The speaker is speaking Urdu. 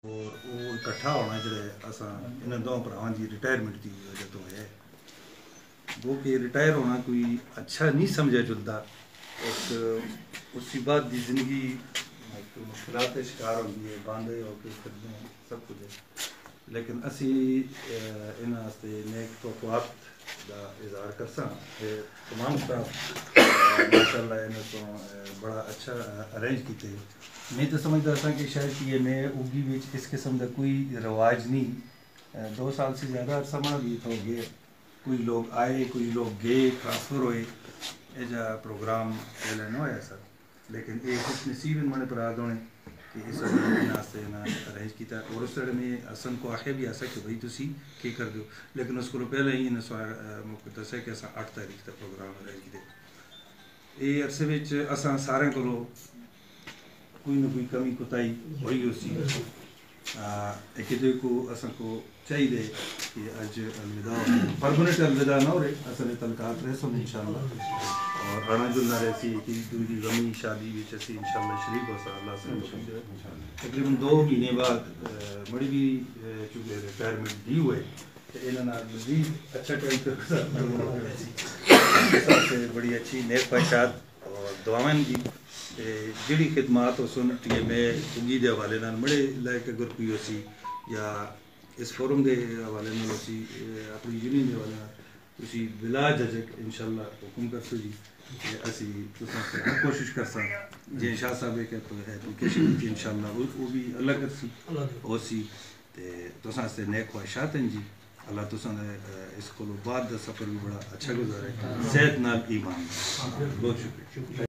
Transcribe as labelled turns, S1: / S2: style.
S1: اور وہ اکٹھا ہونا جڑے اساں انہاں دو بھراواں دی ریٹائرمنٹ دی وجہ تو ہے وہ کہ ریٹائر ہونا کوئی اچھا نہیں سمجھا جلدا اس کے بعد دی زندگی مشکلات کا شکار ہوندی ہے باندھے ہو کے پھرنے سب کچھ ہے لیکن اسی انہاں واسطے نیک توقعات دا اظہار کرساں تمام سٹاف ماشاء اللہ انہاں تو بڑا اچھا ارینج کیتے میں تو سمجھتا تھا کہ شاید یہ نئے اگی وچ اس قسم کا کوئی رواج نہیں 2 سال سے زیادہ عرصہ ماں بھی ہو گئے کوئی لوگ آئے کوئی لوگ گئے ٹرانسفر ہوئے ایجا پروگرام پہلے نہ ہویا سر لیکن یہ خوش نصیب ان منے پرا دونے کہ اس واسطے ارینج کیتا اور اس طرح میں اسن کو آخیا بھی ایسا کہ بھائی تسی کی کر دو لیکن اس کو پہلے ہی انہیں دسا کہ اساں 8 تاریخ تک پروگرام ارینج کیتے یہ عرصے وچ اساں سارے کو کوئی نہ کوئی کمی کوتاہی ہوئی ہو سی ایک دوسرے کو اساں کو چاہیے کہ اج الوداع پرمنٹ الوداع نہ ہو رہے اصل تعلقات رہ سن انشاءاللہ اور آنا جلنا رہ سی کہ دوسری غمی شادی وچ اسی انشاءاللہ شریک ہو سا اللہ سے تقریباً 2 مہینے بعد بڑی بھی چونکہ ریٹائرمنٹ دی ہوئے انہاں مزید اچھا ٹائم سے بڑی اچھی نیک خواہشات اور دعائیں بھی جڑی خدمات ہو سن یہ میں اگی دے حوالے نال بڑے لائک اگر کوئی ہو سی یا اس فورم دے حوالے نال ہو سی اپنی یونین دے حوالے نال تسی بلا جھجک انشاءاللہ حکم کرسو جی کہ اسی تساں کوشش کرساں جی شاہ صاحب کہ تو ایپلیکیشن کی انشاءاللہ وہ بھی اللہ کرسی ہو سی تے تساں سے نیک خواہشات ہیں جی اللہ تساں اس کو بعد دا سفر بھی بڑا اچھا گزارے صحت نال ایمان بہت شکریہ